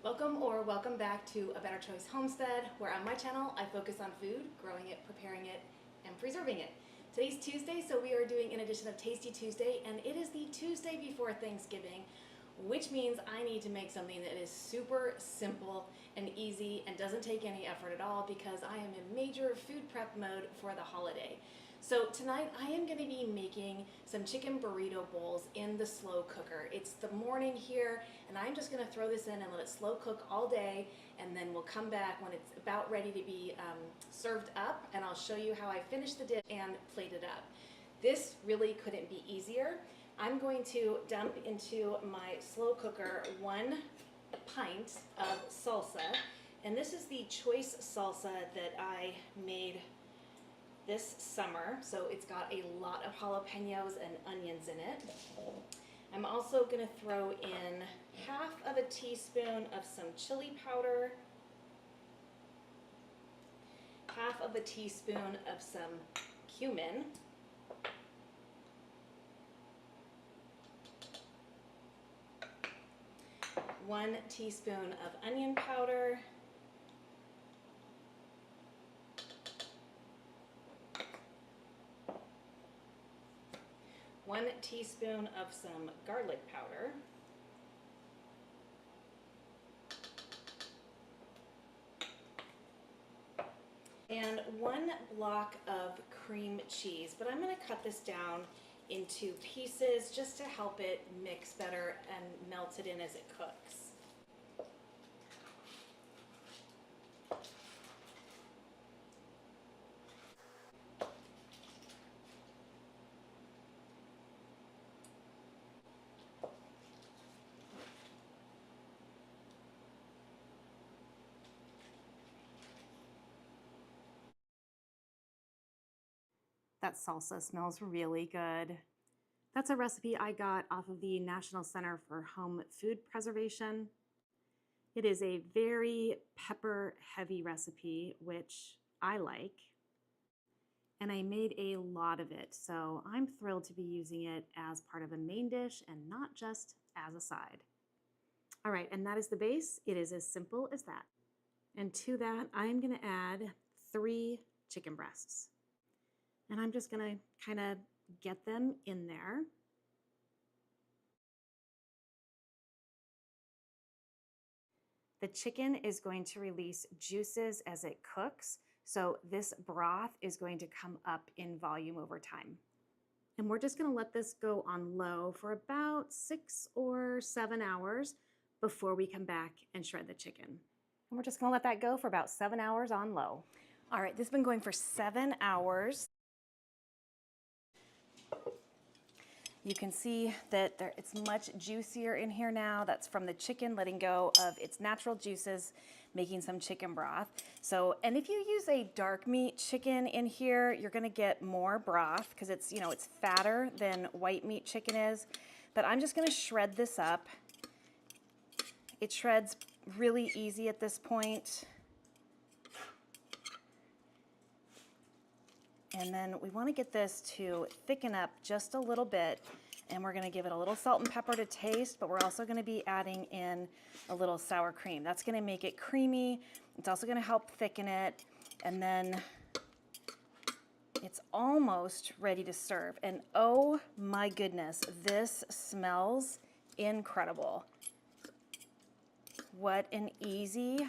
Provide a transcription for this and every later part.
Welcome back to A Better Choice Homestead, where on my channel I focus on food, growing it, preparing it, and preserving it. Today's Tuesday, so we are doing an edition of Tasty Tuesday, and it is the Tuesday before Thanksgiving, which means I need to make something that is super simple and easy and doesn't take any effort at all because I am in major food prep mode for the holiday. So tonight I am going to be making some chicken burrito bowls in the slow cooker. It's the morning here and I'm just going to throw this in and let it slow cook all day, and then we'll come back when it's about ready to be served up, and I'll show you how I finish the dish and plate it up. This really couldn't be easier. I'm going to dump into my slow cooker 1 pint of salsa, and this is the choice salsa that I made this summer, so it's got a lot of jalapenos and onions in it. I'm also going to throw in half of a teaspoon of some chili powder, half of a teaspoon of some cumin, one teaspoon of onion powder, one teaspoon of some garlic powder, and 1 block of cream cheese, but I'm going to cut this down into pieces just to help it mix better and melt it in as it cooks. That salsa smells really good. That's a recipe I got off of the National Center for Home Food Preservation. It is a very pepper-heavy recipe, which I like, and I made a lot of it, so I'm thrilled to be using it as part of a main dish and not just as a side. All right, and that is the base. It is as simple as that. And to that, I'm going to add 3 chicken breasts. And I'm just going to kind of get them in there. The chicken is going to release juices as it cooks, so this broth is going to come up in volume over time. And we're just going to let this go on low for about 6 or 7 hours before we come back and shred the chicken. And we're just going to let that go for about 7 hours on low. All right, this has been going for 7 hours. You can see that it's much juicier in here now. That's from the chicken letting go of its natural juices, making some chicken broth. So, and if you use a dark meat chicken in here, you're gonna get more broth because it's, you know, it's fatter than white meat chicken is. But I'm just gonna shred this up. It shreds really easy at this point. And then we want to get this to thicken up just a little bit, and we're going to give it a little salt and pepper to taste, but we're also going to be adding in a little sour cream. That's going to make it creamy. It's also going to help thicken it, and then it's almost ready to serve. And oh my goodness, this smells incredible. What an easy,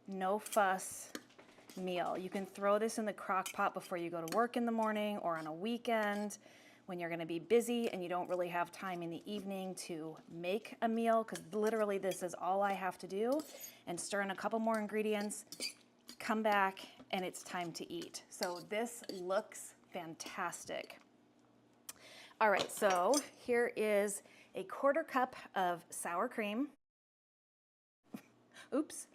no fuss meal. You can throw this in the crock pot before you go to work in the morning or on a weekend when you're going to be busy and you don't really have time in the evening to make a meal, because literally this is all I have to do, and stir in a couple more ingredients, come back, and it's time to eat. So this looks fantastic. All right, so here is a 1/4 cup of sour cream. Oops.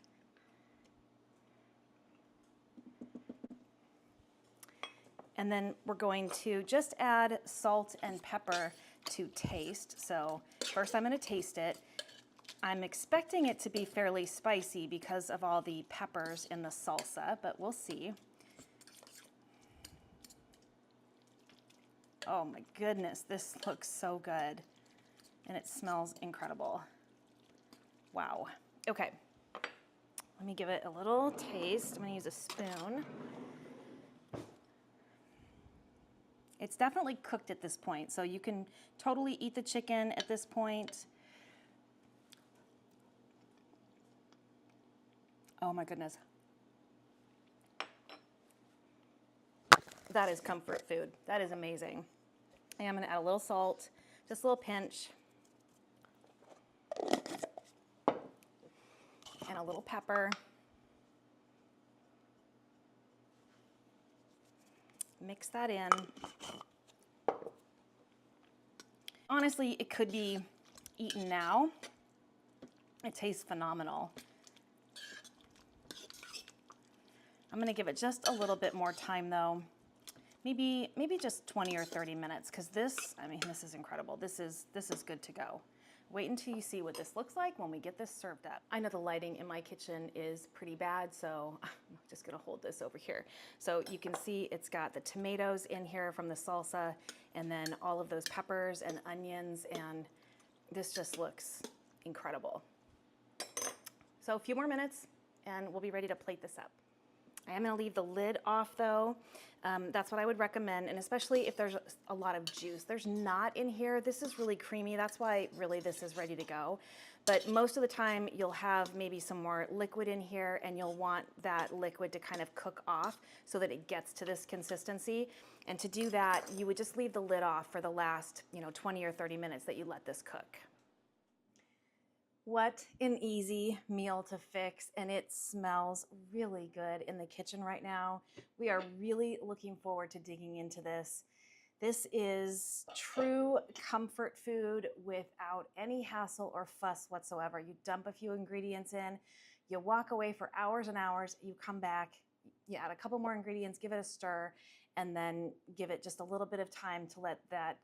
And then we're going to just add salt and pepper to taste. So first I'm going to taste it. I'm expecting it to be fairly spicy because of all the peppers in the salsa, but we'll see. Oh my goodness, this looks so good. And it smells incredible. Wow. Okay, let me give it a little taste. I'm gonna use a spoon. It's definitely cooked at this point, so you can totally eat the chicken at this point. Oh my goodness. That is comfort food. That is amazing. And I'm gonna add a little salt, just a little pinch. And a little pepper. Mix that in. Honestly, it could be eaten now. It tastes phenomenal. I'm gonna give it just a little bit more time though. Maybe just 20 or 30 minutes, because this, I mean, this is incredible. This is good to go. Wait until you see what this looks like when we get this served up. I know the lighting in my kitchen is pretty bad, so I'm just gonna hold this over here. So you can see it's got the tomatoes in here from the salsa, and then all of those peppers and onions, and this just looks incredible. So a few more minutes, and we'll be ready to plate this up. I am gonna leave the lid off though. That's what I would recommend, and especially if there's a lot of juice. There's not in here. This is really creamy. That's why really this is ready to go. But most of the time you'll have maybe some more liquid in here, and you'll want that liquid to kind of cook off so that it gets to this consistency. And to do that, you would just leave the lid off for the last 20 or 30 minutes that you let this cook. What an easy meal to fix, and it smells really good in the kitchen right now. We are really looking forward to digging into this. This is true comfort food without any hassle or fuss whatsoever. You dump a few ingredients in, you walk away for hours and hours, you come back, you add a couple more ingredients, give it a stir, and then give it just a little bit of time to let that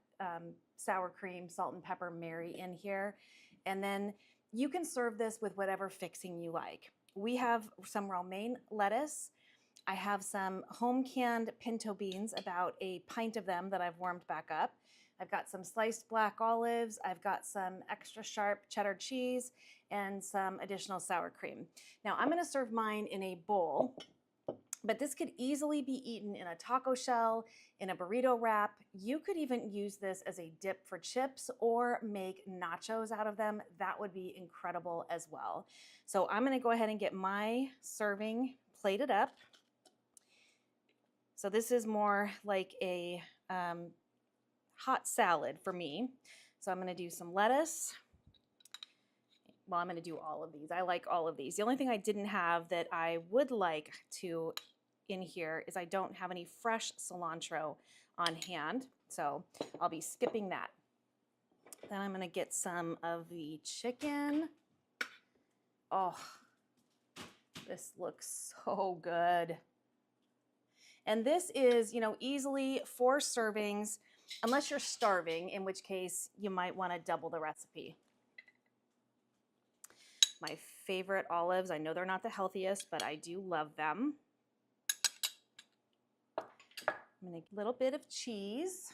sour cream, salt and pepper marry in here. And then you can serve this with whatever fixing you like. We have some romaine lettuce. I have some home canned pinto beans, about a pint of them that I've warmed back up. I've got some sliced black olives. I've got some extra sharp cheddar cheese and some additional sour cream. Now I'm gonna serve mine in a bowl, but this could easily be eaten in a taco shell, in a burrito wrap. You could even use this as a dip for chips or make nachos out of them. That would be incredible as well. So I'm gonna go ahead and get my serving plated up. So this is more like a hot salad for me. So I'm gonna do some lettuce. Well, I'm gonna do all of these. I like all of these. The only thing I didn't have that I would like to in here is I don't have any fresh cilantro on hand, so I'll be skipping that. Then I'm gonna get some of the chicken. Oh, this looks so good. And this is, easily 4 servings, unless you're starving, in which case you might wanna double the recipe. My favorite olives. I know they're not the healthiest, but I do love them. I'm gonna get a little bit of cheese.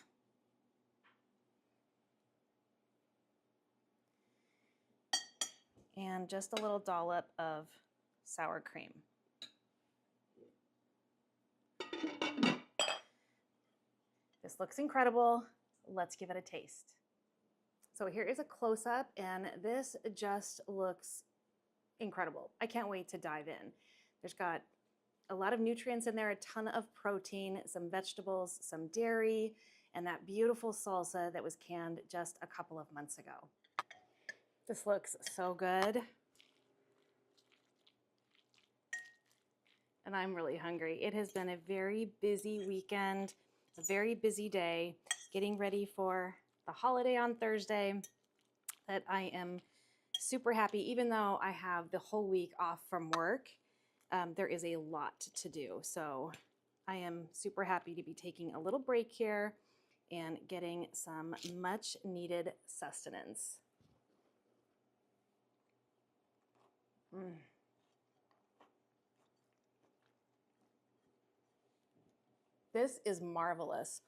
And just a little dollop of sour cream. This looks incredible. Let's give it a taste. So here is a close-up, and this just looks incredible. I can't wait to dive in. There's got a lot of nutrients in there, a ton of protein, some vegetables, some dairy, and that beautiful salsa that was canned just a couple of months ago. This looks so good. And I'm really hungry. It has been a very busy weekend, a very busy day, getting ready for the holiday on Thursday, that I am super happy. Even though I have the whole week off from work, there is a lot to do. So I am super happy to be taking a little break here and getting some much needed sustenance. This is marvelous.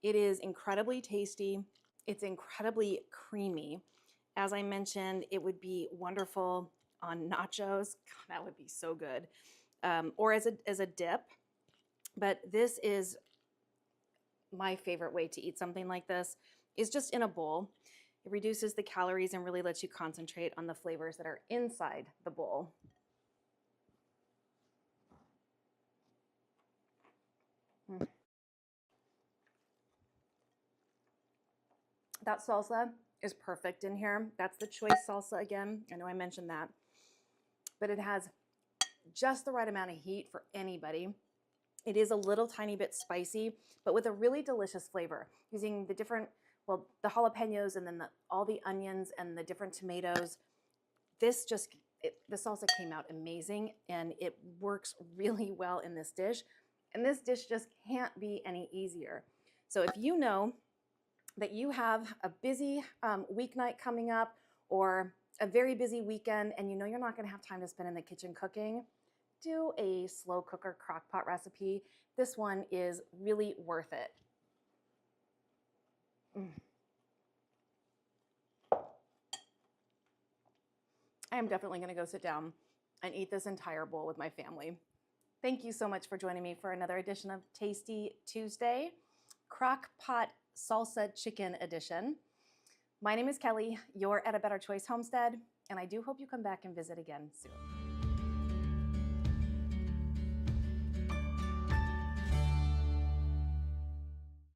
It is incredibly tasty. It's incredibly creamy. As I mentioned, it would be wonderful on nachos. God, that would be so good. Or as a dip. But this is my favorite way to eat something like this, is just in a bowl. It reduces the calories and really lets you concentrate on the flavors that are inside the bowl. That salsa is perfect in here. That's the choice salsa again. I know I mentioned that. But it has just the right amount of heat for anybody. It is a little tiny bit spicy, but with a really delicious flavor. Using the different, well, the jalapenos and then all the onions and the different tomatoes. This just, the salsa came out amazing and it works really well in this dish. And this dish just can't be any easier. So if you know that you have a busy weeknight coming up or a very busy weekend and you know you're not gonna have time to spend in the kitchen cooking, do a slow cooker crock pot recipe. This one is really worth it. I am definitely gonna go sit down and eat this entire bowl with my family. Thank you so much for joining me for another edition of Tasty Tuesday, Crockpot Salsa Chicken edition. My name is Kelly, you're at A Better Choice Homestead, and I do hope you come back and visit again soon.